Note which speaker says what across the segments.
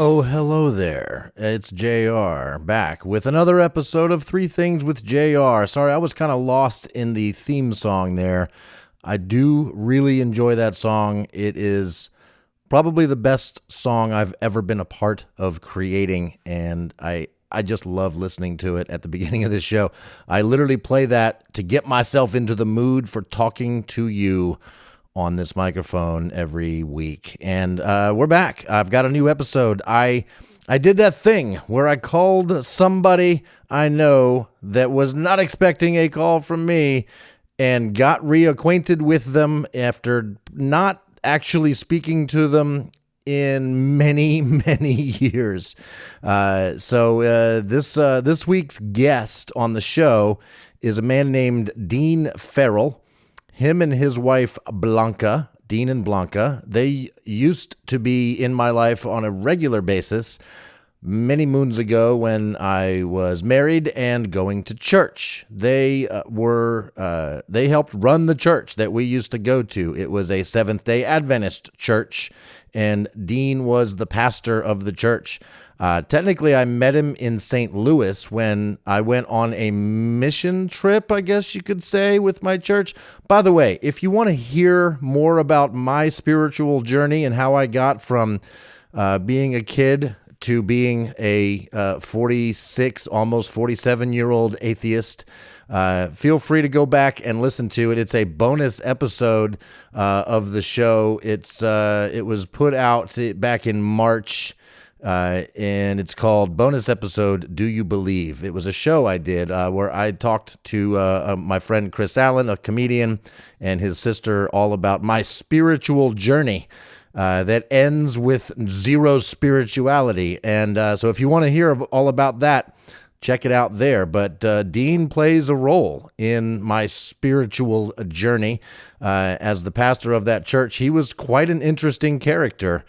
Speaker 1: Oh, hello there. It's JR back with another episode of Three Things with JR. Sorry, I was kind of lost in the theme song there. I do really enjoy that song. It is probably the best song I've ever been a part of creating, and I just love listening to it at the beginning of this show. I literally play that to get myself into the mood for talking to you on this microphone every week. And we're back. I've got a new episode. I did that thing where I called somebody I know that was not expecting a call from me and got reacquainted with them after not actually speaking to them in many, many years. So this week's guest on the show is a man named Dean Ferrell. Him and his wife, Blanca, Dean and Blanca, they used to be in my life on a regular basis many moons ago when I was married and going to church. They helped run the church that we used to go to. It was a Seventh-day Adventist church, and Dean was the pastor of the church. Technically, I met him in St. Louis when I went on a mission trip, I guess you could say, with my church. By the way, if you want to hear more about my spiritual journey and how I got from being a kid to being a 46, almost 47-year-old atheist, feel free to go back and listen to it. It's a bonus episode of the show. It was put out back in March. And it's called Bonus Episode, Do You Believe? It was a show I did where I talked to my friend Chris Allen, a comedian, and his sister all about my spiritual journey that ends with zero spirituality. And so if you want to hear all about that, check it out there. But Dean plays a role in my spiritual journey as the pastor of that church. He was quite an interesting character.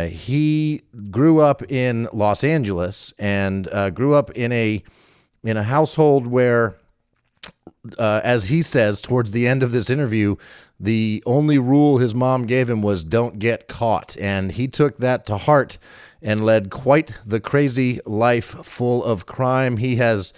Speaker 1: He grew up in Los Angeles and grew up in a household where, as he says towards the end of this interview, the only rule his mom gave him was don't get caught. And he took that to heart and led quite the crazy life full of crime. He has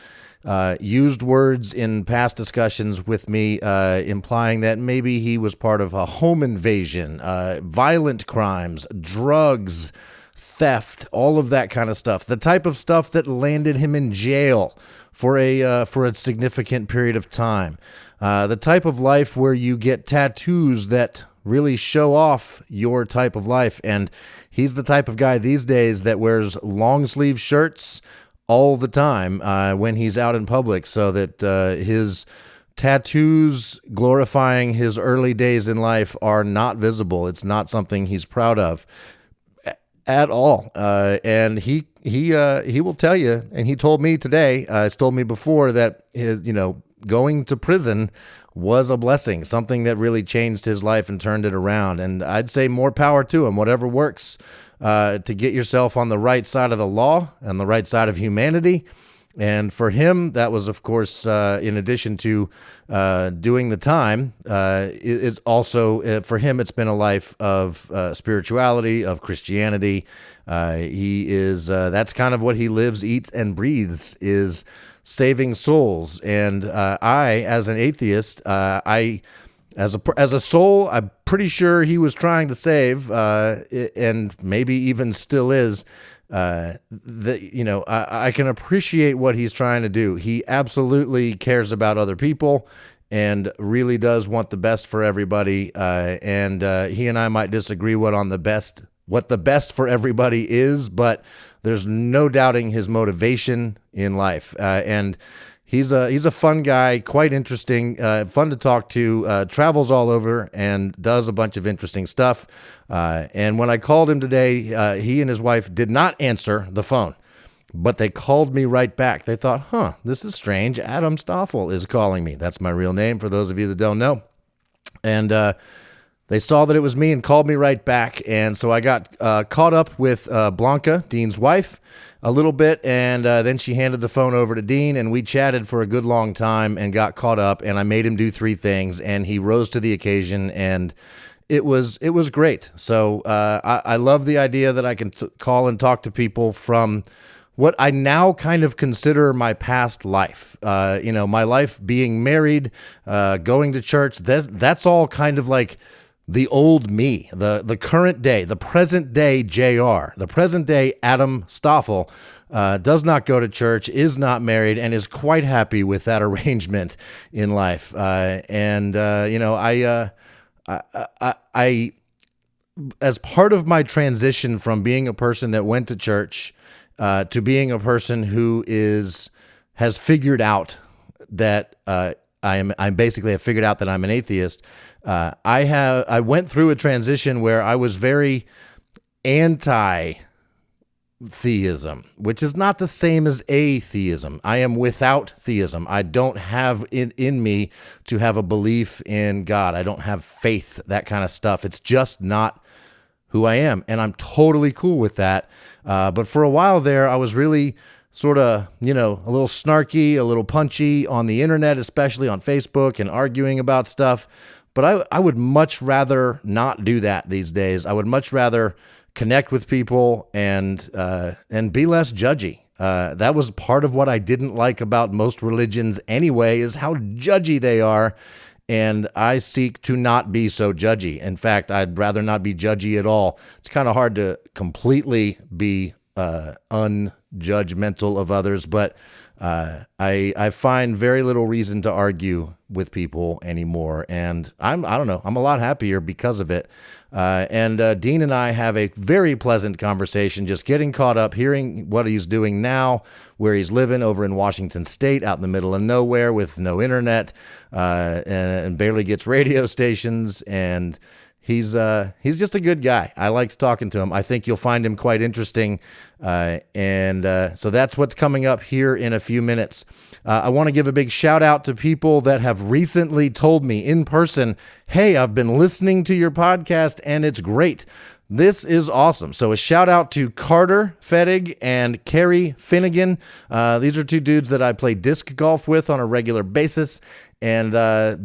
Speaker 1: used words in past discussions with me implying that maybe he was part of a home invasion, violent crimes, drugs, theft, all of that kind of stuff. The type of stuff that landed him in jail for a significant period of time. The type of life where you get tattoos that really show off your type of life. And he's the type of guy these days that wears long sleeve shirts all the time when he's out in public, so that his tattoos glorifying his early days in life are not visible. It's not something he's proud of at all. And he will tell you, and he told me today, it's told me before, that going to prison was a blessing, something that really changed his life and turned it around. And I'd say more power to him, whatever works to get yourself on the right side of the law and the right side of humanity. And for him, that was, of course, in addition to doing the time, it's also, for him, it's been a life of spirituality, of Christianity. That's kind of what he lives, eats, and breathes, is saving souls. And I, as an atheist, as a soul, I'm pretty sure he was trying to save, and maybe even still is. I can appreciate what he's trying to do. He absolutely cares about other people and really does want the best for everybody. And he and I might disagree what the best for everybody is, but there's no doubting his motivation in life. And he's a fun guy, quite interesting, fun to talk to, travels all over and does a bunch of interesting stuff. And when I called him today, he and his wife did not answer the phone, but they called me right back. They thought, this is strange. Adam Stoffel is calling me. That's my real name for those of you that don't know. And they saw that it was me and called me right back. And so I got caught up with Blanca, Dean's wife, a little bit, and then she handed the phone over to Dean, and we chatted for a good long time and got caught up, and I made him do three things, and he rose to the occasion, and it was great. So I love the idea that I can call and talk to people from what I now kind of consider my past life. My life being married, going to church, that's all kind of like the old me, the current day, the present day JR, the present day Adam Stoffel, does not go to church, is not married, and is quite happy with that arrangement in life. I as part of my transition from being a person that went to church to being a person who has figured out that I basically have figured out that I'm an atheist. I went through a transition where I was very anti-theism, which is not the same as atheism. I am without theism. I don't have it in me to have a belief in God. I don't have faith, that kind of stuff. It's just not who I am, and I'm totally cool with that. But for a while there, I was really sort of, a little snarky, a little punchy on the internet, especially on Facebook, and arguing about stuff. But I would much rather not do that these days. I would much rather connect with people and be less judgy. That was part of what I didn't like about most religions anyway, is how judgy they are. And I seek to not be so judgy. In fact, I'd rather not be judgy at all. It's kind of hard to completely be unjudgmental of others, but I find very little reason to argue with people anymore, and I don't know, I'm a lot happier because of it. Dean and I have a very pleasant conversation, just getting caught up, hearing what he's doing now, where he's living over in Washington State, out in the middle of nowhere with no internet, and barely gets radio stations, and he's just a good guy. I liked talking to him. I think you'll find him quite interesting. So that's what's coming up here in a few minutes. I want to give a big shout out to people that have recently told me in person, hey, I've been listening to your podcast and it's great. This is awesome. So a shout out to Carter Fettig and Carrie Finnegan. These are two dudes that I play disc golf with on a regular basis. And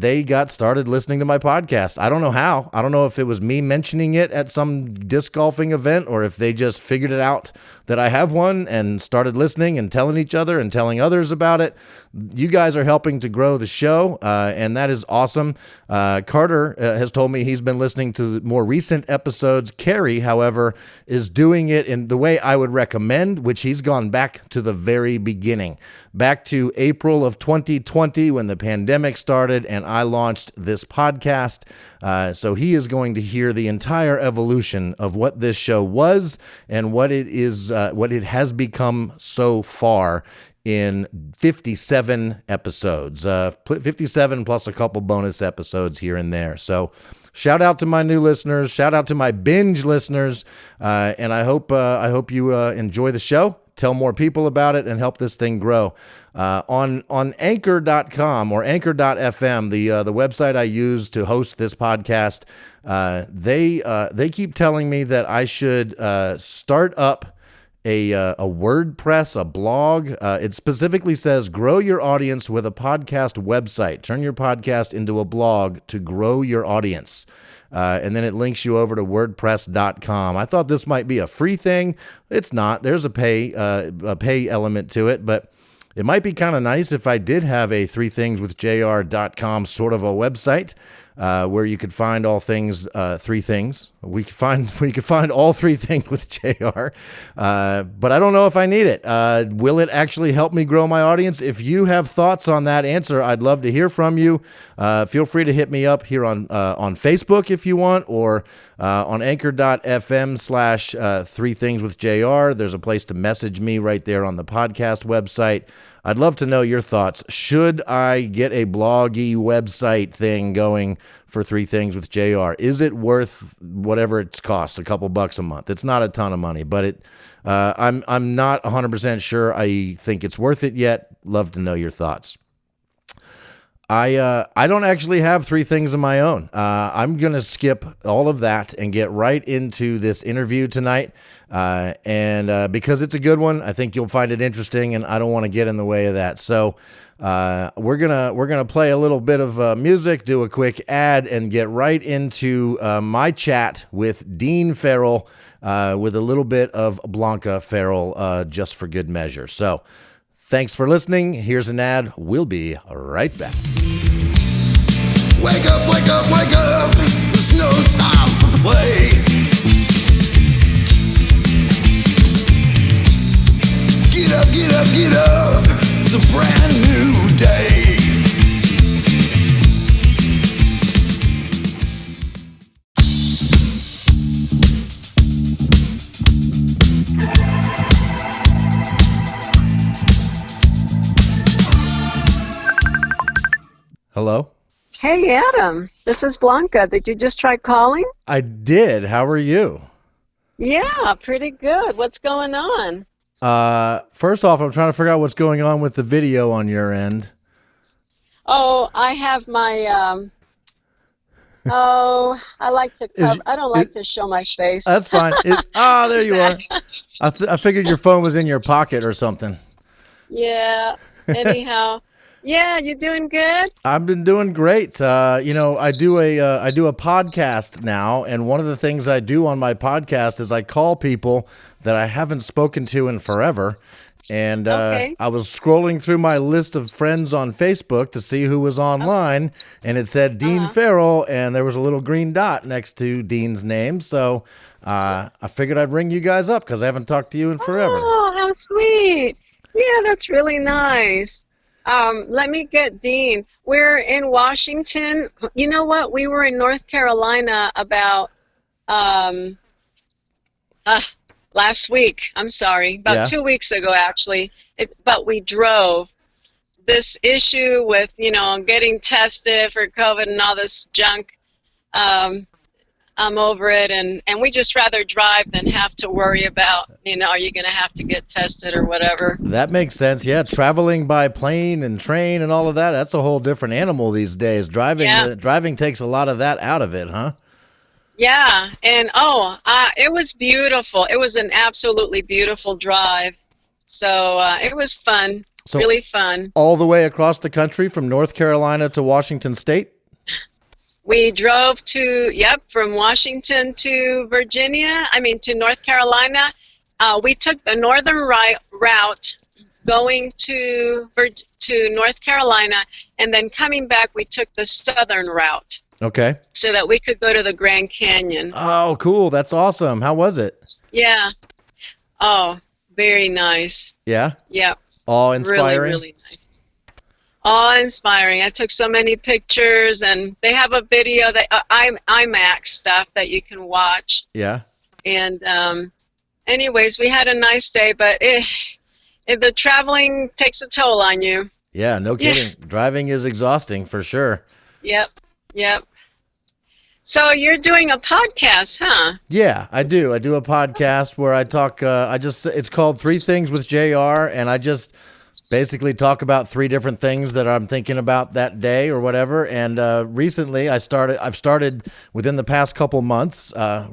Speaker 1: they got started listening to my podcast. I don't know how. I don't know if it was me mentioning it at some disc golfing event, or if they just figured it out that I have one and started listening and telling each other and telling others about it. You guys are helping to grow the show, and that is awesome. Carter has told me he's been listening to more recent episodes. Carrie, however, is doing it in the way I would recommend, which he's gone back to the very beginning, back to April of 2020 when the pandemic started and I launched this podcast. So he is going to hear the entire evolution of what this show was and what it is, what it has become so far in 57 episodes, 57 plus a couple bonus episodes here and there. So shout out to my new listeners, shout out to my binge listeners, and I hope you enjoy the show. Tell more people about it and help this thing grow. On anchor.com or anchor.fm, the website I use to host this podcast, they keep telling me that I should start up a WordPress, a blog. It specifically says grow your audience with a podcast website. Turn your podcast into a blog to grow your audience. And then it links you over to WordPress.com. I thought this might be a free thing. It's not. There's a pay element to it, but it might be kind of nice if I did have a 3thingswithjr.com sort of a website where you could find all things, three things. We could find all three things with JR, but I don't know if I need it. Will it actually help me grow my audience? If you have thoughts on that answer, I'd love to hear from you. Feel free to hit me up here on Facebook if you want, or on anchor.fm/3thingswithjr. There's a place to message me right there on the podcast website. I'd love to know your thoughts. Should I get a bloggy website thing going for 3 Things with JR? Is it worth whatever it's cost, a couple bucks a month? It's not a ton of money, but I'm not 100% sure I think it's worth it yet. Love to know your thoughts. I don't actually have three things of my own. I'm going to skip all of that and get right into this interview tonight. And because it's a good one, I think you'll find it interesting, and I don't want to get in the way of that. So we're gonna play a little bit of music, do a quick ad, and get right into my chat with Dean Ferrell with a little bit of Blanca Ferrell, just for good measure. So thanks for listening. Here's an ad. We'll be right back.
Speaker 2: Wake up, wake up, wake up. There's no time for play. Get up, get up, get up. It's a brand new day.
Speaker 1: Hello?
Speaker 3: Hey, Adam. This is Blanca. Did you just try calling?
Speaker 1: I did. How are you?
Speaker 3: Yeah, pretty good. What's going on?
Speaker 1: First off, I'm trying to figure out what's going on with the video on your end.
Speaker 3: Oh, I have my, I like to I don't like to show my face.
Speaker 1: That's fine. There you are. I figured your phone was in your pocket or something.
Speaker 3: Yeah, anyhow. Yeah, you doing good?
Speaker 1: I've been doing great. I do a podcast now, and one of the things I do on my podcast is I call people that I haven't spoken to in forever. And
Speaker 3: Okay.
Speaker 1: I was scrolling through my list of friends on Facebook to see who was online, and it said Dean Ferrell, and there was a little green dot next to Dean's name. So I figured I'd ring you guys up because I haven't talked to you in forever.
Speaker 3: Oh, how sweet. Yeah, that's really nice. Let me get Dean. We're in Washington. You know what? We were in North Carolina about last week. I'm sorry, about 2 weeks ago, actually. But we drove. This issue with getting tested for COVID and all this junk. I'm over it, and we just rather drive than have to worry about, are you going to have to get tested or whatever.
Speaker 1: That makes sense. Yeah, traveling by plane and train and all of that, that's a whole different animal these days. Driving takes a lot of that out of it, huh?
Speaker 3: Yeah, and it was beautiful. It was an absolutely beautiful drive. So it was fun, really fun.
Speaker 1: All the way across the country from North Carolina to Washington State?
Speaker 3: We drove from Washington to to North Carolina. We took the northern route going to North Carolina, and then coming back, we took the southern route.
Speaker 1: Okay.
Speaker 3: So that we could go to the Grand Canyon.
Speaker 1: Oh, cool. That's awesome. How was it?
Speaker 3: Yeah. Oh, very nice.
Speaker 1: Yeah?
Speaker 3: Yep.
Speaker 1: Awe-inspiring?
Speaker 3: Really, really nice. Awe-inspiring. I took so many pictures, and they have a video that IMAX stuff that you can watch.
Speaker 1: Yeah.
Speaker 3: And anyways, we had a nice day, but the traveling takes a toll on you.
Speaker 1: Yeah, no kidding. Yeah. Driving is exhausting for sure.
Speaker 3: Yep. So you're doing a podcast, huh?
Speaker 1: Yeah, I do. I do a podcast where I talk. It's called 3 Things with JR, and I just basically talk about 3 different things that I'm thinking about that day or whatever. And recently I've started within the past couple months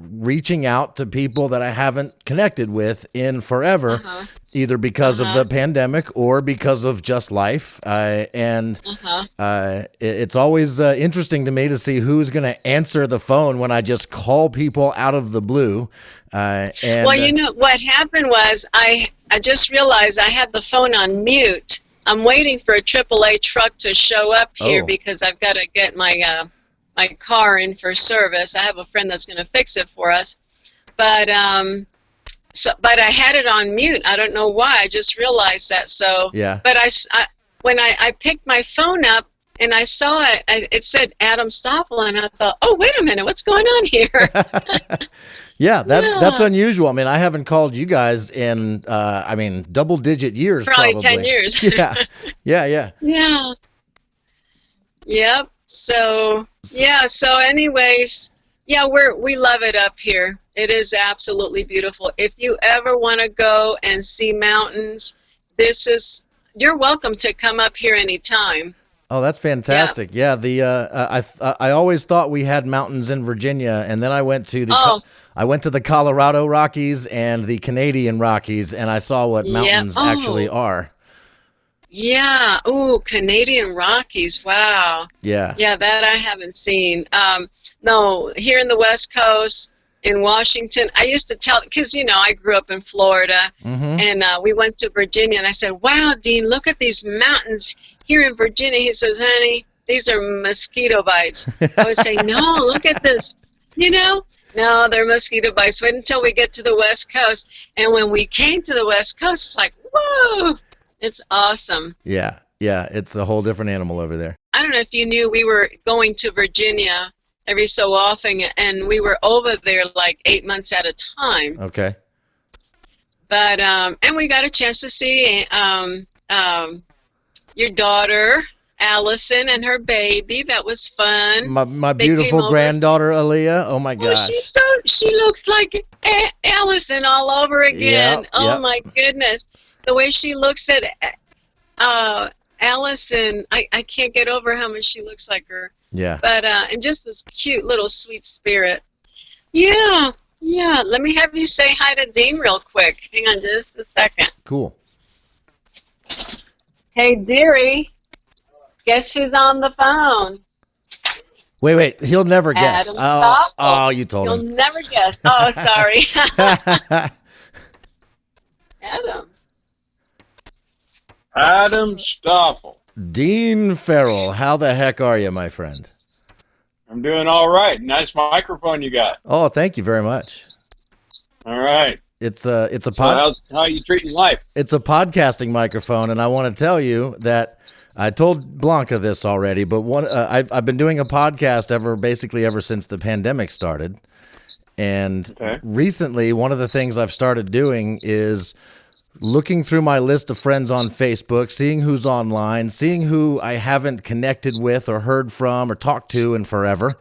Speaker 1: reaching out to people that I haven't connected with in forever, either because of the pandemic or because of just life. It's always interesting to me to see who's going to answer the phone when I just call people out of the blue.
Speaker 3: What happened was I just realized I had the phone on mute. I'm waiting for a AAA truck to show up here because I've got to get my my car in for service. I have a friend that's going to fix it for us, but I had it on mute. I don't know why. I just realized that. So
Speaker 1: yeah.
Speaker 3: But when I picked my phone up and I saw it, it said Adam Stoffel, and I thought, oh, wait a minute, what's going on here?
Speaker 1: Yeah, that's unusual. I mean, I haven't called you guys in, double-digit years, probably
Speaker 3: 10 years.
Speaker 1: Yeah.
Speaker 3: Yep. So anyways, we love it up here. It is absolutely beautiful. If you ever want to go and see mountains, you're welcome to come up here anytime.
Speaker 1: Oh, that's fantastic. Yeah, I always thought we had mountains in Virginia, and then I went to the Colorado Rockies and the Canadian Rockies, and I saw what mountains actually are.
Speaker 3: Yeah. Ooh, Canadian Rockies. Wow.
Speaker 1: Yeah.
Speaker 3: Yeah, that I haven't seen. No, here in the West Coast, in Washington, I used to tell, because, I grew up in Florida, and we went to Virginia, and I said, wow, Dean, look at these mountains here in Virginia. He says, honey, these are mosquito bites. I would say, no, look at this. No, they're mosquito bites. Wait until we get to the West Coast. And when we came to the West Coast, it's like, whoa, it's awesome.
Speaker 1: Yeah, it's a whole different animal over there.
Speaker 3: I don't know if you knew we were going to Virginia every so often, and we were over there like 8 months at a time.
Speaker 1: Okay.
Speaker 3: But, and we got a chance to see your daughter, Allison, and her baby. That was fun.
Speaker 1: My beautiful granddaughter, Aaliyah. Oh, my gosh.
Speaker 3: She looks like Allison all over again.
Speaker 1: Yep.
Speaker 3: My goodness. The way she looks at Allison, I can't get over how much she looks like her.
Speaker 1: Yeah.
Speaker 3: But, and just this cute little sweet spirit. Yeah. Let me have you say hi to Dean real quick. Hang on just a second.
Speaker 1: Cool.
Speaker 3: Hey, dearie. Guess who's on the phone?
Speaker 1: Wait. He'll never guess.
Speaker 3: Oh,
Speaker 1: you told him.
Speaker 3: He'll never guess. Oh, sorry.
Speaker 4: Adam Stoffel.
Speaker 1: Dean Ferrell, how the heck are you, my friend?
Speaker 4: I'm doing all right. Nice microphone you got.
Speaker 1: Oh, thank you very much.
Speaker 4: All right.
Speaker 1: It's
Speaker 4: how are you treating life?
Speaker 1: It's a podcasting microphone, and I want to tell you that I told Blanca this already, but I've been doing a podcast ever since the pandemic started, and recently one of the things I've started doing is looking through my list of friends on Facebook, seeing who's online, seeing who I haven't connected with or heard from or talked to in forever,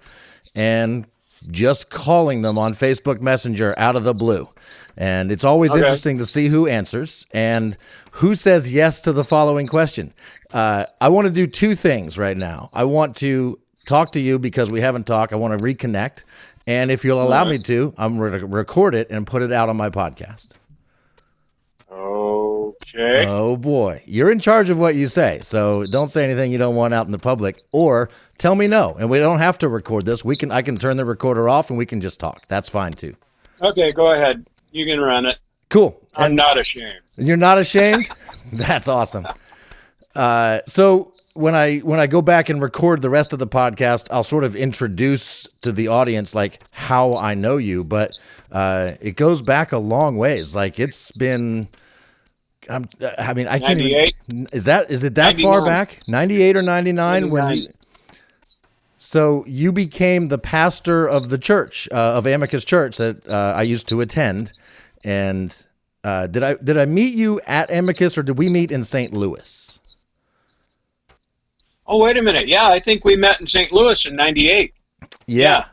Speaker 1: and just calling them on Facebook Messenger out of the blue. And it's always interesting to see who answers and who says yes to the following question. I want to do two things right now. I want to talk to you because we haven't talked. I want to reconnect. And if you'll allow me to, I'm going to record it and put it out on my podcast.
Speaker 4: Okay.
Speaker 1: Oh boy, you're in charge of what you say, so don't say anything you don't want out in the public, or tell me no, and we don't have to record this. I can turn the recorder off and we can just talk. That's fine too.
Speaker 4: Okay, go ahead. You can run it.
Speaker 1: Cool.
Speaker 4: I'm not ashamed.
Speaker 1: You're not ashamed? That's awesome. So when I go back and record the rest of the podcast, I'll sort of introduce to the audience like how I know you, but it goes back a long ways. Like it's been. I can't even. Is it that 99. Far back? 98 or 99 when you. So you became the pastor of the church of Amicus Church that I used to attend, and did I meet you at Amicus or did we meet in St. Louis?
Speaker 4: Oh, wait a minute. Yeah, I think we met in St. Louis in 98.
Speaker 1: Yeah.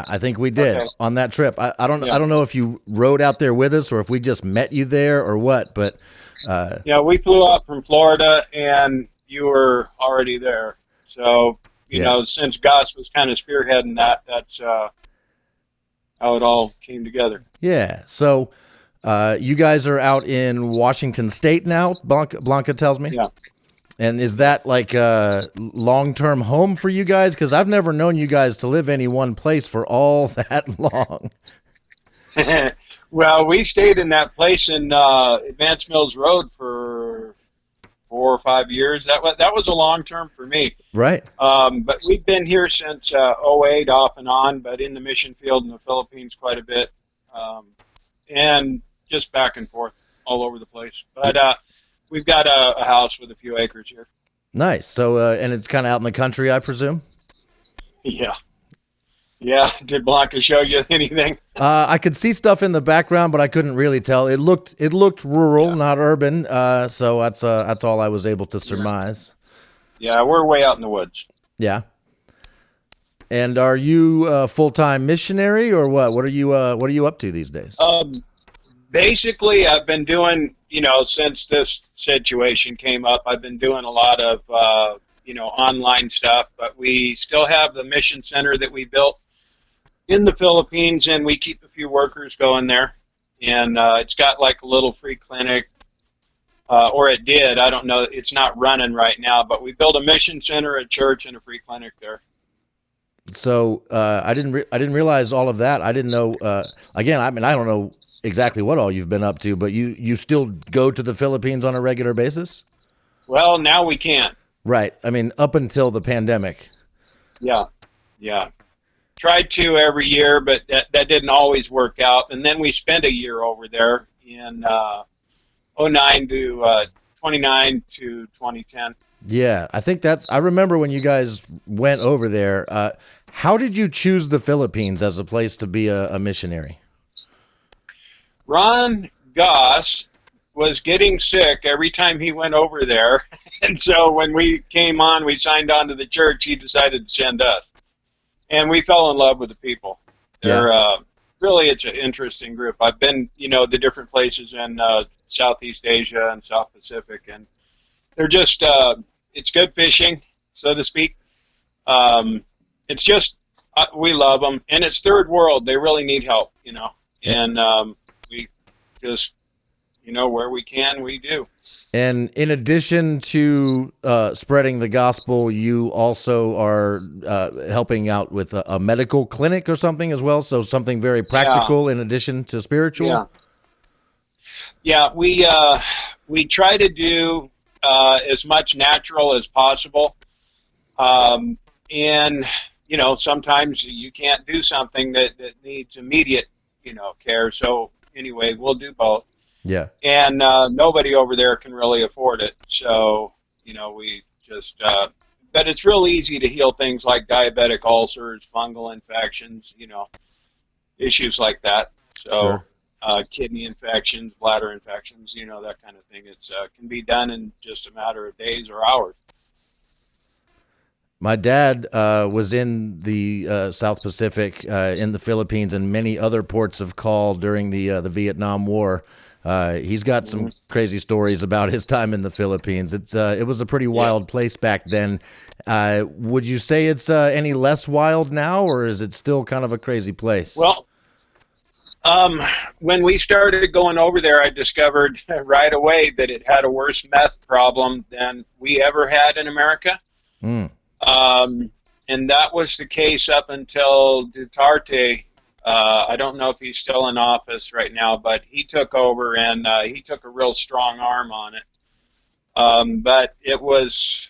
Speaker 1: I think we did on that trip. I don't know if you rode out there with us or if we just met you there or what, but
Speaker 4: we flew out from Florida and you were already there. So, you know, since Goss was kind of spearheading that's how it all came together.
Speaker 1: Yeah. So, you guys are out in Washington State now, Blanca tells me.
Speaker 4: Yeah.
Speaker 1: And is that like a long-term home for you guys? Because I've never known you guys to live any one place for all that long.
Speaker 4: Well, we stayed in that place in Advance Mills Road for 4 or 5 years. That was a long term for me.
Speaker 1: Right.
Speaker 4: But we've been here since 08 off and on, but in the mission field in the Philippines quite a bit, and just back and forth all over the place. But we've got a house with a few acres here.
Speaker 1: Nice. So, and it's kind of out in the country, I presume?
Speaker 4: Yeah. Yeah. Did Blanca show you anything?
Speaker 1: I could see stuff in the background, but I couldn't really tell. It looked rural, not urban. So that's all I was able to surmise.
Speaker 4: Yeah, we're way out in the woods.
Speaker 1: Yeah. And are you a full-time missionary or what? What are you up to these days?
Speaker 4: Basically, I've been doing, since this situation came up, I've been doing a lot of online stuff, but we still have the mission center that we built in the Philippines, and we keep a few workers going there. And it's got like a little free clinic, or it did. I don't know. It's not running right now, but we built a mission center, a church, and a free clinic there.
Speaker 1: So I didn't realize all of that. I didn't know. Again, I mean, I don't know exactly what all you've been up to, but you still go to the Philippines on a regular basis?
Speaker 4: Well, now we can't.
Speaker 1: Right. I mean, up until the pandemic.
Speaker 4: Yeah. Tried to every year, but that didn't always work out. And then we spent a year over there in 09 to 29 to 2010.
Speaker 1: Yeah, I think I remember when you guys went over there. How did you choose the Philippines as a place to be a missionary?
Speaker 4: Ron Goss was getting sick every time he went over there. And so when we signed on to the church, he decided to send us. And we fell in love with the people. They're really, it's an interesting group. I've been, to different places in Southeast Asia and South Pacific, and they're just, it's good fishing, so to speak. It's just, we love them, and it's third world. They really need help, and we just, where we can, we do.
Speaker 1: And in addition to spreading the gospel, you also are helping out with a medical clinic or something as well. So something very practical in addition to spiritual.
Speaker 4: Yeah. We try to do as much natural as possible, and sometimes you can't do something that needs immediate care. So anyway, we'll do both.
Speaker 1: Yeah.
Speaker 4: And nobody over there can really afford it. So, we just, but it's real easy to heal things like diabetic ulcers, fungal infections, issues like that. So, kidney infections, bladder infections, that kind of thing. It's can be done in just a matter of days or hours.
Speaker 1: My dad was in the South Pacific, in the Philippines, and many other ports of call during the Vietnam War. He's got some crazy stories about his time in the Philippines. It was a pretty wild place back then. Would you say it's any less wild now, or is it still kind of a crazy place?
Speaker 4: Well, when we started going over there, I discovered right away that it had a worse meth problem than we ever had in America. And that was the case up until Duterte. I don't know if he's still in office right now, but he took over, and he took a real strong arm on it. But it was,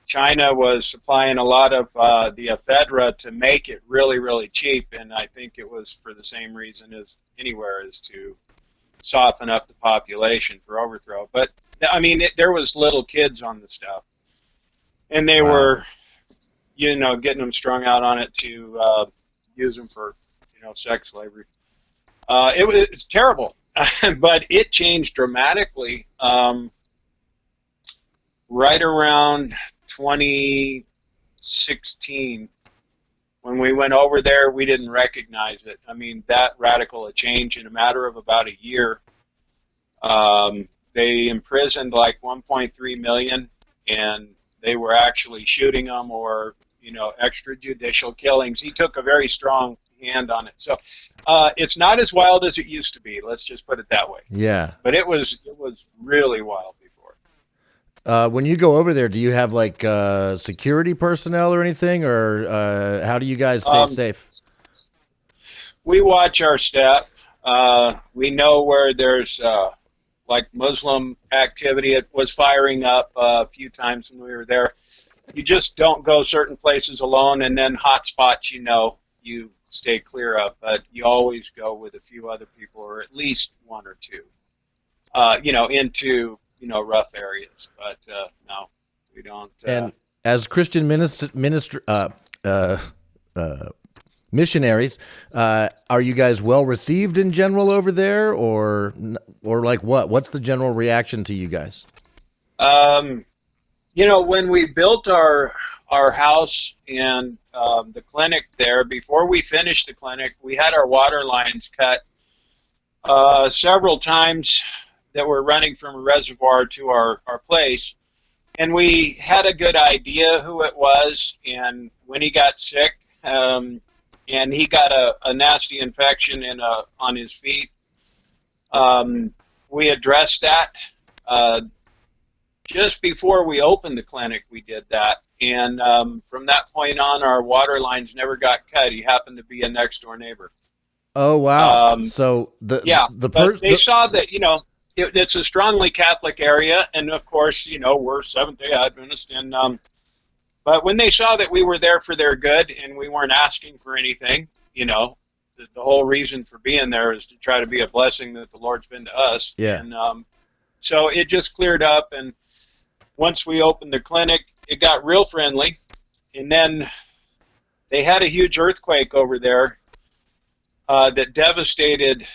Speaker 4: China was supplying a lot of the ephedra to make it really, really cheap, and I think it was for the same reason as anywhere, is to soften up the population for overthrow. But, I mean, there was little kids on the stuff, and they were, getting them strung out on it to use them for sex slavery. It's terrible, but it changed dramatically right around 2016. When we went over there, we didn't recognize it. I mean, that radical a change in a matter of about a year. They imprisoned like 1.3 million, and they were actually shooting them or, extrajudicial killings. He took a very strong hand on it. So it's not as wild as it used to be. Let's just put it that way.
Speaker 1: Yeah.
Speaker 4: But it was really wild before.
Speaker 1: When you go over there, do you have like security personnel or anything, or how do you guys stay safe?
Speaker 4: We watch our step. We know where there's like Muslim activity. It was firing up a few times when we were there. You just don't go certain places alone, and then hot spots, you stay clear of, but you always go with a few other people, or at least one or two, into, rough areas. But no, we don't.
Speaker 1: And as Christian missionaries, are you guys well received in general over there, or like what's the general reaction to you guys?
Speaker 4: When we built our house and the clinic there, before we finished the clinic, we had our water lines cut several times that were running from a reservoir to our place. and we had a good idea who it was, and when he got sick, and he got a nasty infection on his feet, we addressed that. Just before we opened the clinic, we did that. And from that point on, our water lines never got cut. He happened to be a next door neighbor.
Speaker 1: Oh, wow. So
Speaker 4: they saw that, it's a strongly Catholic area. And of course, we're Seventh-day Adventist. And, but when they saw that we were there for their good and we weren't asking for anything, the whole reason for being there is to try to be a blessing that the Lord's been to us.
Speaker 1: Yeah.
Speaker 4: And so it just cleared up. And once we opened the clinic, it got real friendly. And then they had a huge earthquake over there that devastated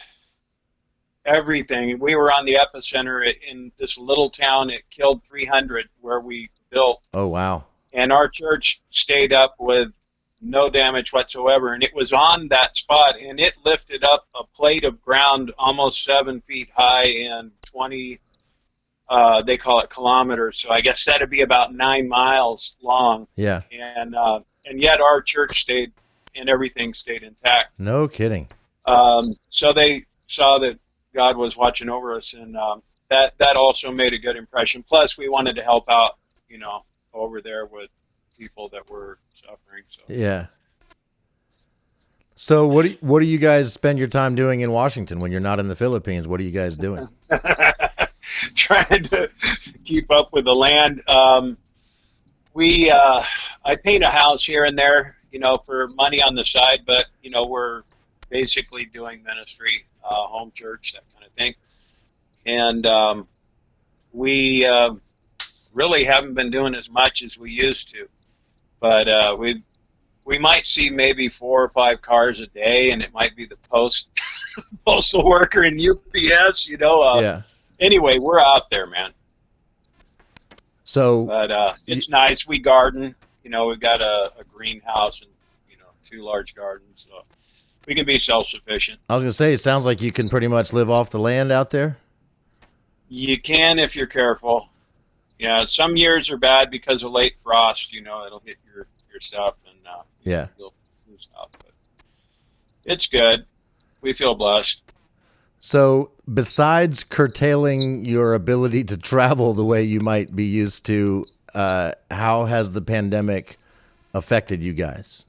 Speaker 4: everything. We were on the epicenter in this little town. It killed 300 where we built.
Speaker 1: Oh, wow.
Speaker 4: And our church stayed up with no damage whatsoever. And it was on that spot, and it lifted up a plate of ground almost 7 feet high and 20, they call it kilometers. So I guess that'd be about 9 miles long.
Speaker 1: Yeah.
Speaker 4: And yet our church stayed, and everything stayed intact.
Speaker 1: No kidding.
Speaker 4: So they saw that God was watching over us, and that also made a good impression. Plus, we wanted to help out, over there with people that were suffering. So.
Speaker 1: Yeah. So what do you guys spend your time doing in Washington when you're not in the Philippines? What are you guys doing?
Speaker 4: Trying to keep up with the land. I paint a house here and there, for money on the side, but we're basically doing ministry, home church, that kind of thing. And we really haven't been doing as much as we used to, but we might see maybe 4 or 5 cars a day, and it might be the postal worker and UPS,
Speaker 1: Yeah.
Speaker 4: Anyway, we're out there, man.
Speaker 1: So,
Speaker 4: but it's nice. We garden. We've got a greenhouse and 2 large gardens, so we can be self-sufficient.
Speaker 1: I was gonna say, it sounds like you can pretty much live off the land out there.
Speaker 4: You can if you're careful. Yeah, some years are bad because of late frost. It'll hit your stuff, and
Speaker 1: Yeah.
Speaker 4: you'll lose out. But it's good. We feel blessed.
Speaker 1: So, besides curtailing your ability to travel the way you might be used to, how has the pandemic affected you guys?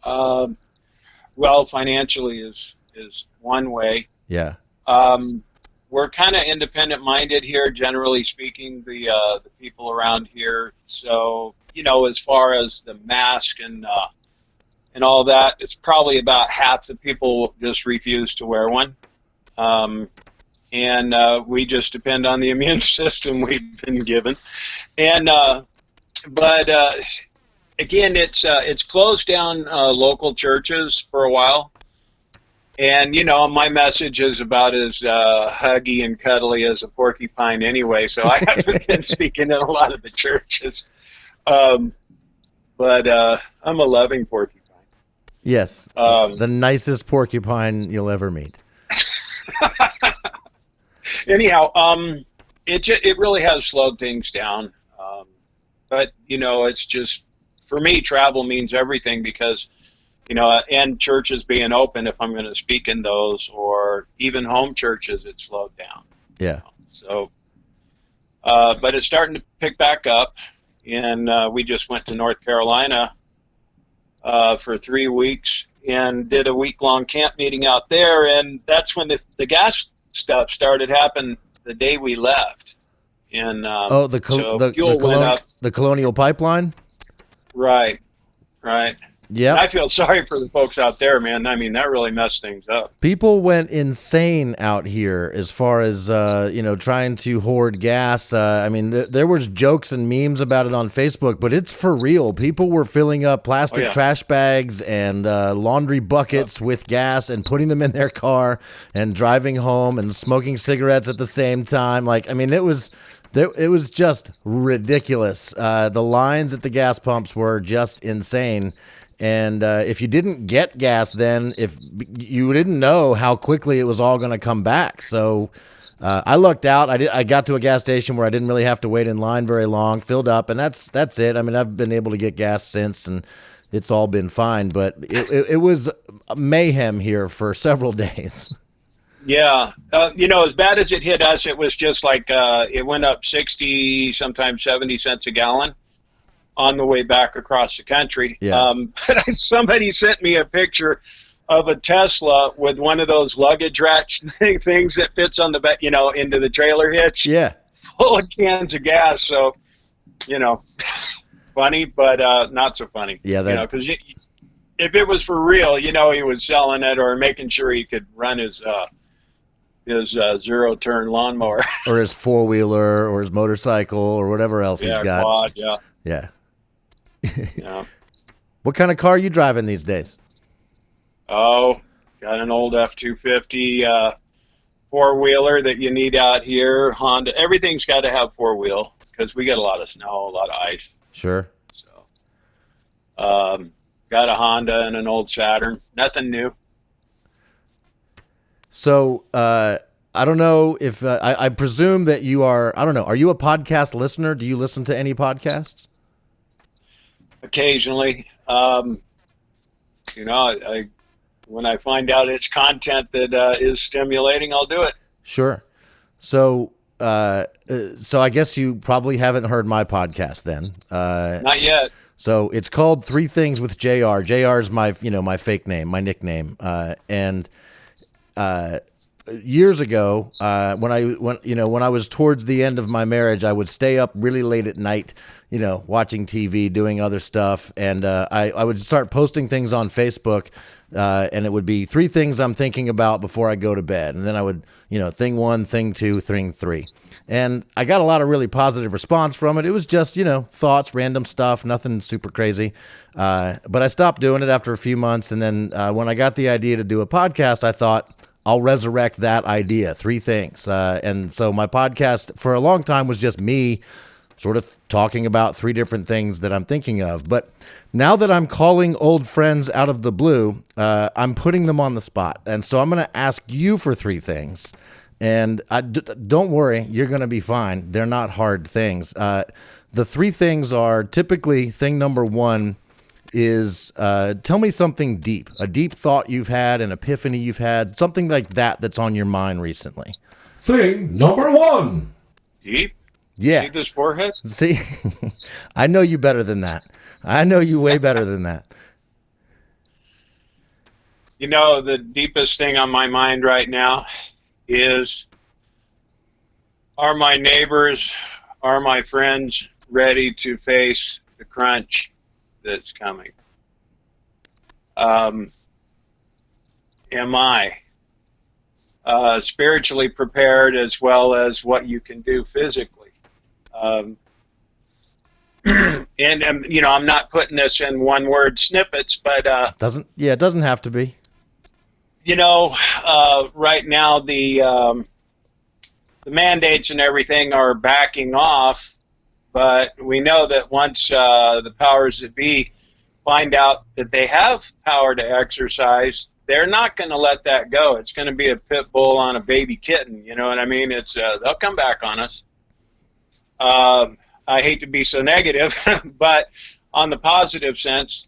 Speaker 4: Well, financially is one way.
Speaker 1: Yeah.
Speaker 4: We're kind of independent-minded here, generally speaking, the people around here. So, as far as the mask and all that, it's probably about half the people just refuse to wear one. And we just depend on the immune system we've been given. And but again, it's closed down local churches for a while. And, my message is about as huggy and cuddly as a porcupine anyway, so I haven't been speaking in a lot of the churches. But I'm a loving porcupine.
Speaker 1: Yes. The nicest porcupine you'll ever meet.
Speaker 4: Anyhow, it really has slowed things down. But, it's just, for me, travel means everything because, and churches being open, if I'm going to speak in those, or even home churches, it slowed down.
Speaker 1: Yeah.
Speaker 4: So, but it's starting to pick back up, and we just went to North Carolina for 3 weeks and did a week-long camp meeting out there, and that's when the gas stuff started happening the day we left. And
Speaker 1: the Colonial Pipeline?
Speaker 4: Right.
Speaker 1: Yeah,
Speaker 4: I feel sorry for the folks out there, man. I mean, that really messed things up.
Speaker 1: People went insane out here as far as trying to hoard gas. There was jokes and memes about it on Facebook, but it's for real. People were filling up plastic trash bags and laundry buckets with gas and putting them in their car and driving home and smoking cigarettes at the same time. It was just ridiculous. The lines at the gas pumps were just insane. And if you didn't get gas then, if you didn't know how quickly it was all going to come back. So I lucked out. I got to a gas station where I didn't really have to wait in line very long, filled up, and that's it. I mean, I've been able to get gas since, and it's all been fine. But it was mayhem here for several days.
Speaker 4: Yeah. As bad as it hit us, it was just like it went up 60, sometimes 70 cents a gallon on the way back across the country.
Speaker 1: Yeah.
Speaker 4: But somebody sent me a picture of a Tesla with one of those luggage rack things that fits on the back, into the trailer hitch.
Speaker 1: Yeah.
Speaker 4: Full of cans of gas. So, funny, but not so funny.
Speaker 1: Yeah.
Speaker 4: Because if it was for real, he was selling it or making sure he could run his zero-turn lawnmower.
Speaker 1: Or his four-wheeler or his motorcycle or whatever else he's got.
Speaker 4: Quad, yeah.
Speaker 1: Yeah.
Speaker 4: Yeah.
Speaker 1: What kind of car are you driving these days?
Speaker 4: Oh, got an old F-250 four-wheeler that you need out here. Honda. Everything's got to have four-wheel because we get a lot of snow, a lot of ice.
Speaker 1: Sure.
Speaker 4: So, got a Honda and an old Saturn. Nothing new.
Speaker 1: So, I don't know if I presume that you are. I don't know. Are you a podcast listener? Do you listen to any podcasts?
Speaker 4: Occasionally, when I find out it's content that is stimulating, I'll do it.
Speaker 1: Sure. So I guess you probably haven't heard my podcast then.
Speaker 4: Not yet.
Speaker 1: So it's called Three Things with J.R. J.R. is my fake name, my nickname. And years ago, when I was towards the end of my marriage, I would stay up really late at night, watching TV, doing other stuff. And I would start posting things on Facebook, and it would be 3 things I'm thinking about before I go to bed. And then I would, thing 1, thing 2, thing 3. And I got a lot of really positive response from it. It was just, thoughts, random stuff, nothing super crazy. But I stopped doing it after a few months. And then when I got the idea to do a podcast, I thought, I'll resurrect that idea, 3 things. And so my podcast for a long time was just me sort of talking about 3 different things that I'm thinking of. But now that I'm calling old friends out of the blue, I'm putting them on the spot. And so I'm going to ask you for 3 things. And don't worry, you're going to be fine. They're not hard things. The 3 things are typically thing number 1 is tell me something deep, a deep thought you've had, an epiphany you've had, something like that that's on your mind recently.
Speaker 2: Thing number 1.
Speaker 4: Deep?
Speaker 1: Yeah.
Speaker 4: See this forehead?
Speaker 1: See, I know you better than that. I know you way better than that.
Speaker 4: The deepest thing on my mind right now is, are my neighbors, are my friends ready to face the crunch that's coming? Am I spiritually prepared as well as what you can do physically? And I'm not putting this in one-word snippets, but
Speaker 1: it doesn't have to be.
Speaker 4: Right now the mandates and everything are backing off, but we know that once the powers that be find out that they have power to exercise, they're not going to let that go. It's going to be a pit bull on a baby kitten. You know what I mean? It's they'll come back on us. I hate to be so negative, but on the positive sense,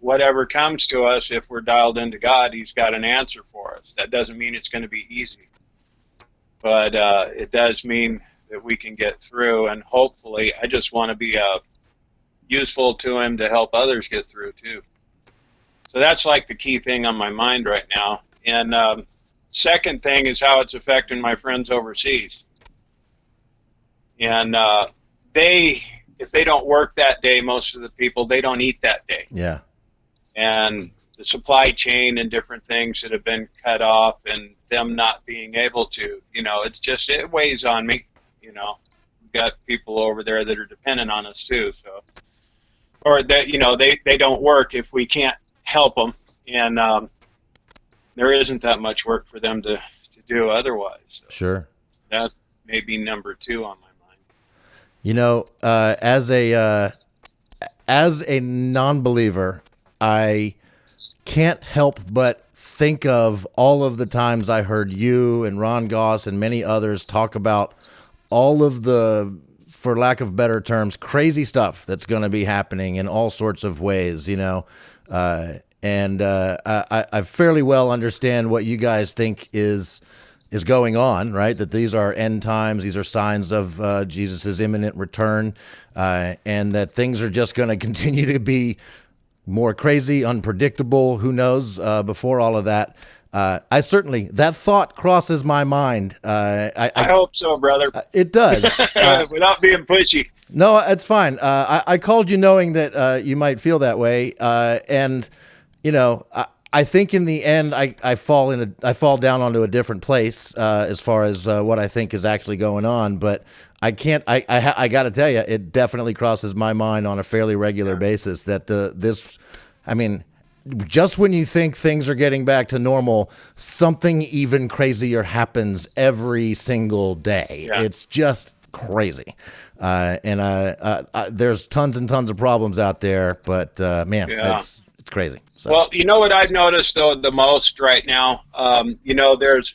Speaker 4: whatever comes to us, if we're dialed into God, He's got an answer for us. That doesn't mean it's going to be easy, but it does mean that we can get through, and hopefully, I just want to be useful to Him to help others get through too. So that's like the key thing on my mind right now. And second thing is how it's affecting my friends overseas. And if they don't work that day, most of the people, they don't eat that day.
Speaker 1: Yeah.
Speaker 4: And the supply chain and different things that have been cut off and them not being able to, it weighs on me. We've got people over there that are dependent on us too. So, or that, they don't work if we can't help them. And there isn't that much work for them to do otherwise. So
Speaker 1: Sure.
Speaker 4: That may be number 2 on my mind.
Speaker 1: As a non-believer, I can't help but think of all of the times I heard you and Ron Goss and many others talk about all of the, for lack of better terms, crazy stuff that's going to be happening in all sorts of ways, I fairly well understand what you guys think is going on, right? That these are end times, these are signs of Jesus's imminent return, and that things are just going to continue to be more crazy, unpredictable. Who knows? Before all of that, that thought crosses my mind.
Speaker 4: I hope so, brother.
Speaker 1: It does,
Speaker 4: without being pushy.
Speaker 1: No, it's fine. I called you knowing that you might feel that way, and I think in the end, I fall down onto a different place as far as what I think is actually going on. But I can't. I got to tell you, it definitely crosses my mind on a fairly regular basis that just when you think things are getting back to normal, something even crazier happens every single day. Yeah. It's just crazy. There's tons and tons of problems out there, but it's crazy. So.
Speaker 4: Well, you know what I've noticed though the most right now, there's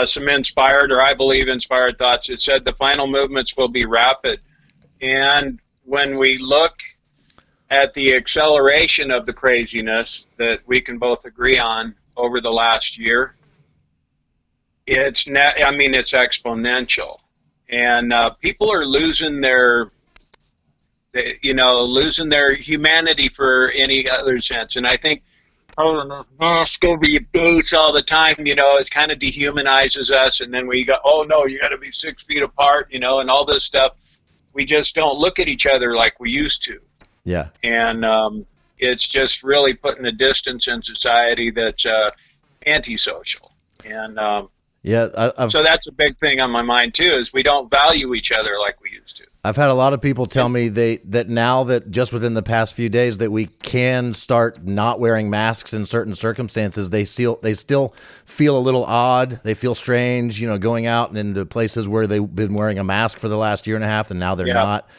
Speaker 4: some inspired, or I believe inspired thoughts. It said the final movements will be rapid. And when we look at the acceleration of the craziness that we can both agree on over the last year, it's exponential. And people are losing their humanity for any other sense. And I think, the mask over your face all the time, it kind of dehumanizes us. And then we go, oh no, you got to be 6 feet apart, and all this stuff. We just don't look at each other like we used to.
Speaker 1: Yeah.
Speaker 4: And it's just really putting a distance in society that's antisocial. And so that's a big thing on my mind too, is we don't value each other like we used to.
Speaker 1: I've had a lot of people tell me that now that just within the past few days that we can start not wearing masks in certain circumstances, they still feel a little odd. They feel strange, going out into places where they've been wearing a mask for the last year and a half and now they're not.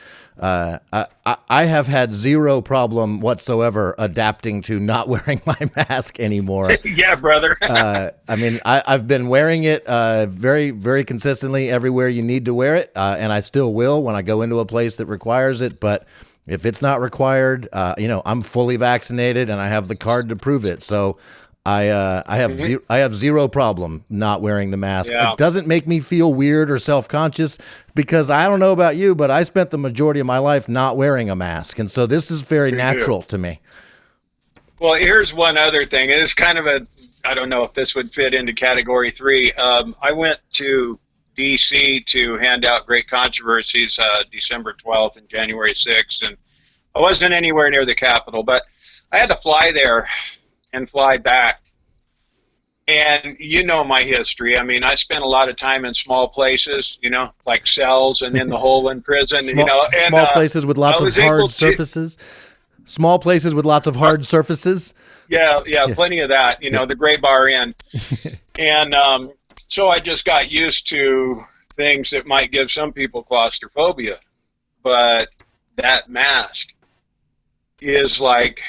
Speaker 1: I have had zero problem whatsoever adapting to not wearing my mask anymore.
Speaker 4: Yeah, brother.
Speaker 1: I've been wearing it very, very consistently everywhere you need to wear it, and I still will when I go into a place that requires it. But if it's not required, I'm fully vaccinated and I have the card to prove it. So I have zero problem not wearing the mask. Yeah. It doesn't make me feel weird or self-conscious because I don't know about you, but I spent the majority of my life not wearing a mask. And so this is very natural to me.
Speaker 4: Well, here's one other thing. It is kind of I don't know if this would fit into category 3. I went to D.C. to hand out great controversies December 12th and January 6th. And I wasn't anywhere near the Capitol, but I had to fly there and fly back. And my history. I spent a lot of time in small places, like cells and in the hole in prison.
Speaker 1: Small places with lots of hard surfaces. Small places with lots of hard surfaces.
Speaker 4: Yeah, plenty of that. The Gray Bar Inn. And so I just got used to things that might give some people claustrophobia. But that mask is like,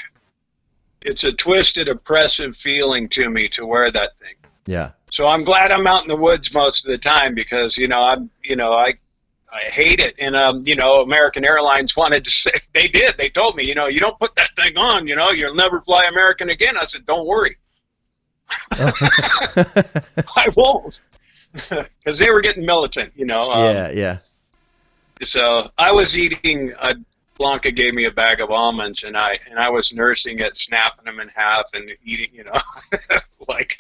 Speaker 4: it's a twisted, oppressive feeling to me to wear that thing.
Speaker 1: Yeah.
Speaker 4: So I'm glad I'm out in the woods most of the time because, I hate it. And, American Airlines wanted to say, they did. They told me, you don't put that thing on, you'll never fly American again. I said, don't worry. I won't. Because they were getting militant,
Speaker 1: Yeah.
Speaker 4: So I was eating Blanca gave me a bag of almonds, and I was nursing it, snapping them in half, and eating, like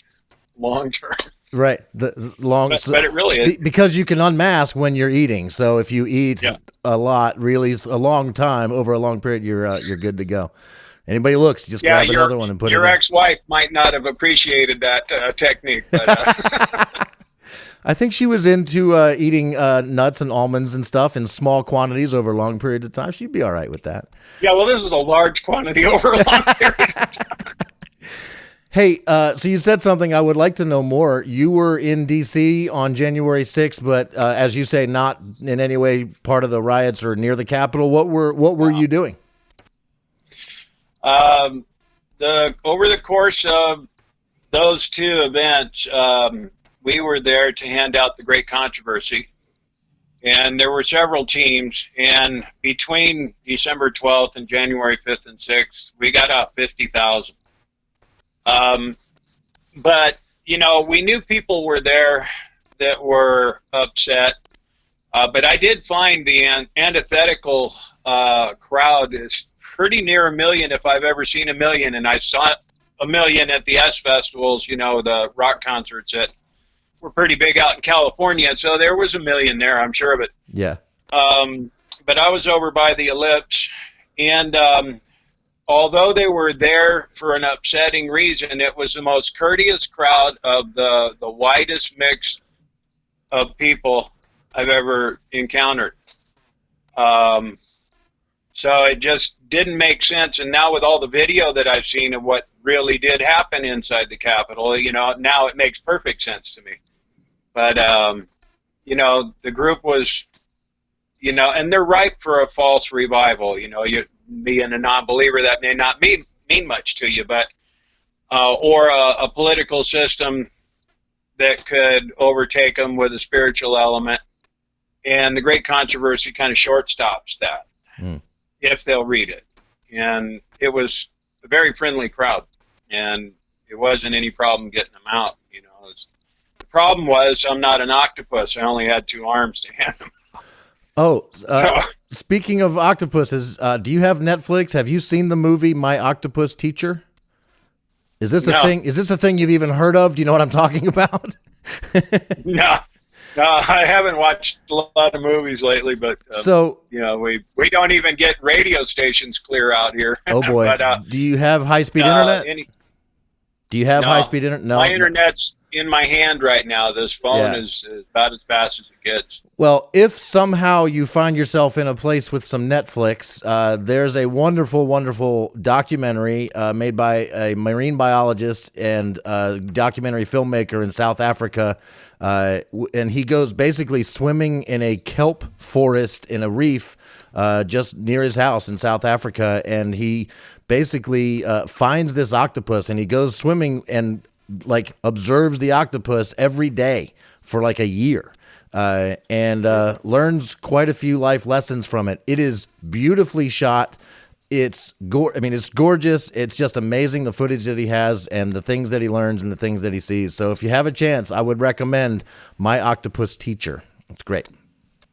Speaker 4: long term.
Speaker 1: Right, the long.
Speaker 4: But it really is
Speaker 1: because you can unmask when you're eating. So if you eat a lot, really a long time over a long period, you're good to go. Anybody looks, just grab another one and put it in.
Speaker 4: Your ex-wife might not have appreciated that technique, but.
Speaker 1: I think she was into eating nuts and almonds and stuff in small quantities over long periods of time. She'd be all right with that.
Speaker 4: Yeah, well, this was a large quantity over a long period of time.
Speaker 1: Hey, so you said something I would like to know more. You were in D.C. on January 6th, but as you say, not in any way part of the riots or near the Capitol. What were you doing?
Speaker 4: over the course of those two events, we were there to hand out the Great Controversy, and there were several teams, and between December 12th and January 5th and 6th, we got out 50,000. But, you know, we knew people were there that were upset, but I did find the antithetical crowd is pretty near 1 million if I've ever seen 1 million, and I saw 1 million at the S festivals, you know, the rock concerts that were pretty big out in California, so there was 1 million there, I'm sure of it.
Speaker 1: Yeah.
Speaker 4: But I was over by the Ellipse, and although they were there for an upsetting reason, it was the most courteous crowd of the widest mix of people I've ever encountered. So it just didn't make sense. And now with all the video that I've seen of what really did happen inside the Capitol, you know, now it makes perfect sense to me. But, you know, the group was, you know, and they're ripe for a false revival. You know, you being a non-believer, that may not mean much to you, but, or a political system that could overtake them with a spiritual element. And the Great Controversy kind of shortstops that, if they'll read it. And it was a very friendly crowd, and it wasn't any problem getting them out. You know, the problem was I'm not an octopus. I only had 2 arms to hand them.
Speaker 1: Oh, speaking of octopuses, do you have Netflix? Have you seen the movie My Octopus Teacher? Is this a thing? Is this a thing you've even heard of? Do you know what I'm talking about?
Speaker 4: No, I haven't watched a lot of movies lately, but
Speaker 1: so
Speaker 4: you know, we don't even get radio stations clear out here.
Speaker 1: Oh boy! But, do you have high-speed internet? Do you have high-speed internet? No,
Speaker 4: my internet's in my hand right now. This phone is about as fast as it gets.
Speaker 1: Well, if somehow you find yourself in a place with some Netflix, there's a wonderful, wonderful documentary made by a marine biologist and documentary filmmaker in South Africa. And he goes basically swimming in a kelp forest in a reef just near his house in South Africa. And he basically finds this octopus, and he goes swimming and like observes the octopus every day for like a year, and learns quite a few life lessons from it. It is beautifully shot. It's it's gorgeous. It's just amazing, the footage that he has and the things that he learns and the things that he sees. So if you have a chance, I would recommend My Octopus Teacher. It's great.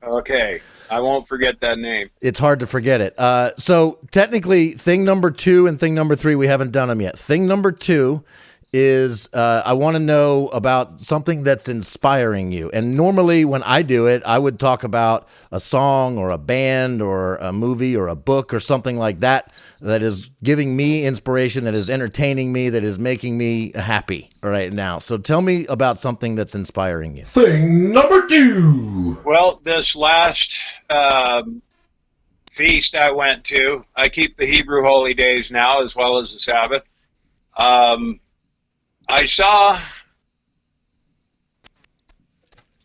Speaker 4: Okay. I won't forget that name.
Speaker 1: It's hard to forget it. So technically, thing number 2 and thing number 3, we haven't done them yet. Thing number 2 is I want to know about something that's inspiring you. And normally when I do it, I would talk about a song or a band or a movie or a book or something like that that is giving me inspiration, that is entertaining me, that is making me happy right now. So tell me about something that's inspiring you.
Speaker 2: Thing number 2.
Speaker 4: Well, this last feast I went to, I keep the Hebrew holy days now as well as the Sabbath. I saw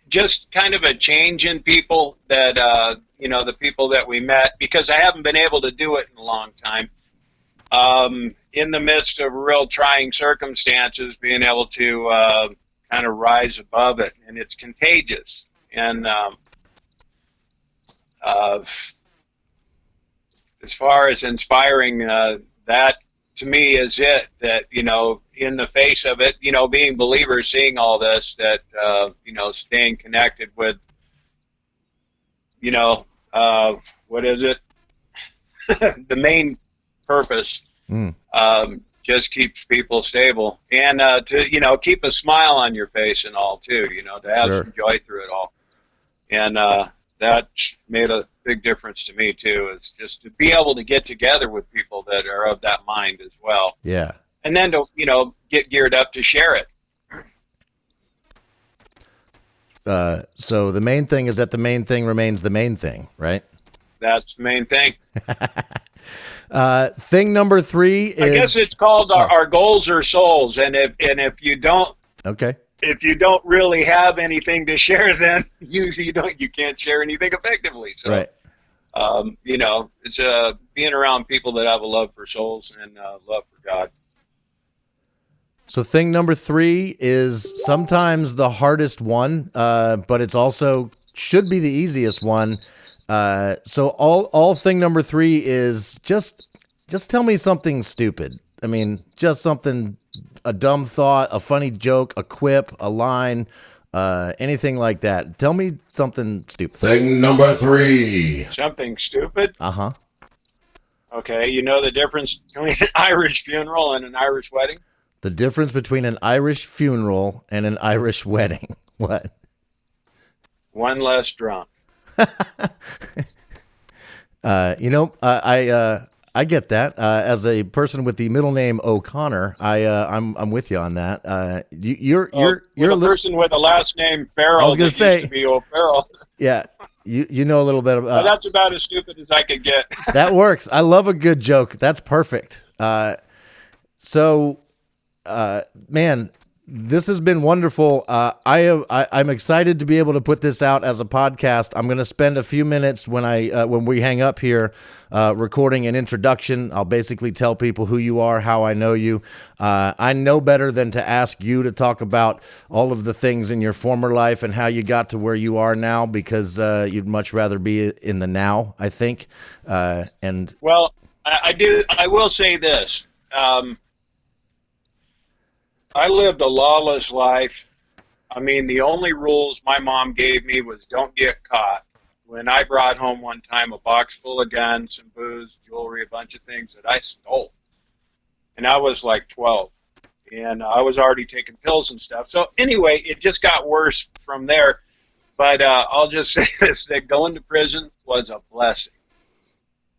Speaker 4: just kind of a change in people that, you know, the people that we met, because I haven't been able to do it in a long time. In the midst of real trying circumstances, being able to kind of rise above it, and it's contagious. And as far as inspiring, that to me is it, that, you know, in the face of it, you know, being believers, seeing all this, that, you know, staying connected with, you know, what is it? The main purpose, just keeps people stable, and to, you know, keep a smile on your face and all too, you know, to have some joy through it all. And that made a big difference to me too, is just to be able to get together with people that are of that mind as well.
Speaker 1: Yeah.
Speaker 4: And then to, you know, get geared up to share it.
Speaker 1: So the main thing is that the main thing remains the main thing, right?
Speaker 4: That's the main thing.
Speaker 1: Thing number 3 is,
Speaker 4: I guess it's called our goals are souls. And if you don't, if you don't really have anything to share, then you can't share anything effectively. So,
Speaker 1: right.
Speaker 4: You know, it's being around people that have a love for souls and love for God.
Speaker 1: So thing number 3 is sometimes the hardest one, but it's also should be the easiest one. So all thing number 3 is just tell me something stupid. I mean, just something, a dumb thought, a funny joke, a quip, a line, anything like that. Tell me something stupid.
Speaker 2: Thing number 3.
Speaker 4: Something stupid?
Speaker 1: Uh-huh.
Speaker 4: Okay, you know the difference between an Irish funeral and an Irish wedding?
Speaker 1: The difference between an Irish funeral and an Irish wedding. What?
Speaker 4: One less drunk.
Speaker 1: I get that. As a person with the middle name O'Connor, I'm with you on that. You're
Speaker 4: a person with a last name Ferrell.
Speaker 1: I was going to say,
Speaker 4: used to be O'Ferrell.
Speaker 1: Yeah, you know a little bit about.
Speaker 4: That's about as stupid as I could get.
Speaker 1: That works. I love a good joke. That's perfect. Man, this has been wonderful. I'm excited to be able to put this out as a podcast. I'm going to spend a few minutes when we hang up here, recording an introduction. I'll basically tell people who you are, how I know you. I know better than to ask you to talk about all of the things in your former life and how you got to where you are now, because you'd much rather be in the now, I think.
Speaker 4: Well, I do. I will say this. I lived a lawless life. I mean, the only rules my mom gave me was don't get caught. When I brought home one time a box full of guns, some booze, jewelry, a bunch of things that I stole. And I was like 12. And I was already taking pills and stuff. So anyway, it just got worse from there. But I'll just say this, that going to prison was a blessing,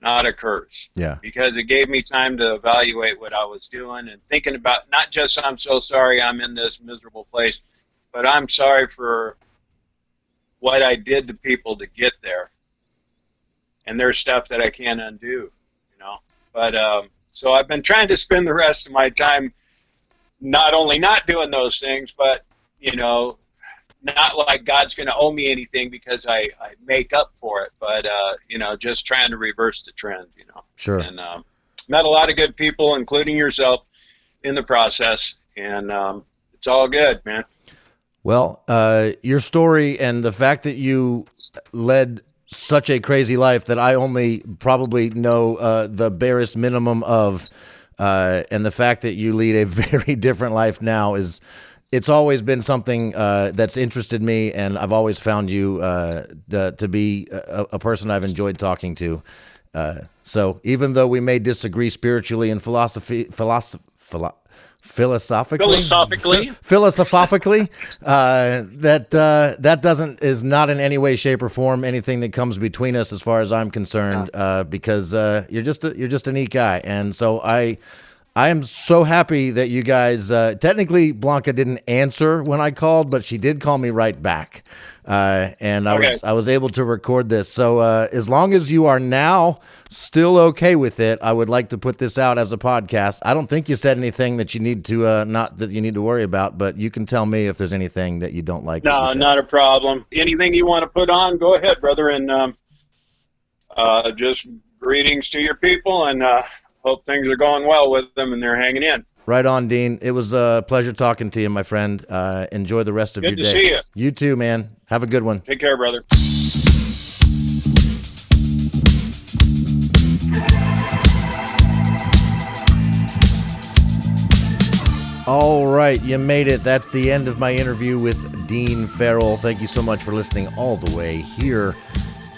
Speaker 4: not a curse.
Speaker 1: Yeah.
Speaker 4: Because it gave me time to evaluate what I was doing and thinking about not just I'm so sorry I'm in this miserable place, but I'm sorry for what I did to people to get there. And there's stuff that I can't undo, you know. But so I've been trying to spend the rest of my time not only not doing those things, but, you know, not like God's going to owe me anything because I make up for it, but, you know, just trying to reverse the trend, you know.
Speaker 1: Sure.
Speaker 4: And met a lot of good people, including yourself, in the process, and it's all good, man.
Speaker 1: Well, your story and the fact that you led such a crazy life that I only probably know the barest minimum of, and the fact that you lead a very different life now it's always been something that's interested me, and I've always found you to be a person I've enjoyed talking to. So even though we may disagree spiritually and philosophically, that is not in any way, shape, or form anything that comes between us, as far as I'm concerned. Because you're just a neat guy, and so I am so happy that you guys. Technically, Blanca didn't answer when I called, but she did call me right back, and I was able to record this. So as long as you are now still okay with it, I would like to put this out as a podcast. I don't think you said anything that you need to not that you need to worry about, but you can tell me if there's anything that you don't like.
Speaker 4: No, not a problem. Anything you want to put on, go ahead, brother. And just greetings to your people, and hope things are going well with them and they're hanging in.
Speaker 1: Right on, Dean. It was a pleasure talking to you, my friend. Enjoy the rest of your day.
Speaker 4: Good to see you.
Speaker 1: You too, man. Have a good one.
Speaker 4: Take care, brother.
Speaker 1: All right, you made it. That's the end of my interview with Dean Ferrell. Thank you so much for listening all the way here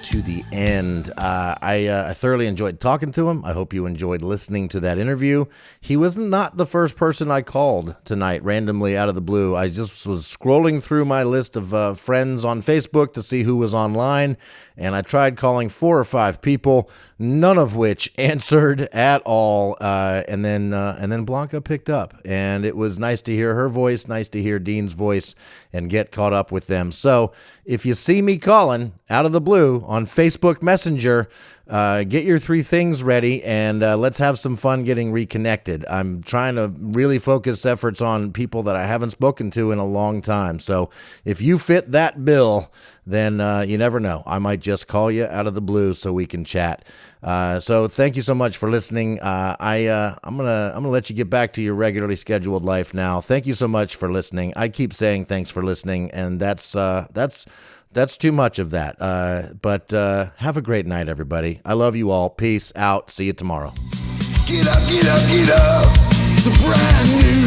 Speaker 1: to the end. I thoroughly enjoyed talking to him. I hope you enjoyed listening to that interview. He was not the first person I called tonight, randomly out of the blue. I just was scrolling through my list of friends on Facebook to see who was online, and I tried calling 4 or 5 people, none of which answered at all. And then Blanca picked up, and it was nice to hear her voice, nice to hear Dean's voice, and get caught up with them. So if you see me calling out of the blue on Facebook Messenger, get your 3 things ready, and let's have some fun getting reconnected. I'm trying to really focus efforts on people that I haven't spoken to in a long time. So if you fit that bill, then you never know. I might just call you out of the blue so we can chat. So thank you so much for listening. I'm gonna let you get back to your regularly scheduled life now. Thank you so much for listening. I keep saying thanks for listening, and that's too much of that. But have a great night, everybody. I love you all. Peace out. See you tomorrow.
Speaker 2: Get up, get up, get up. It's a brand new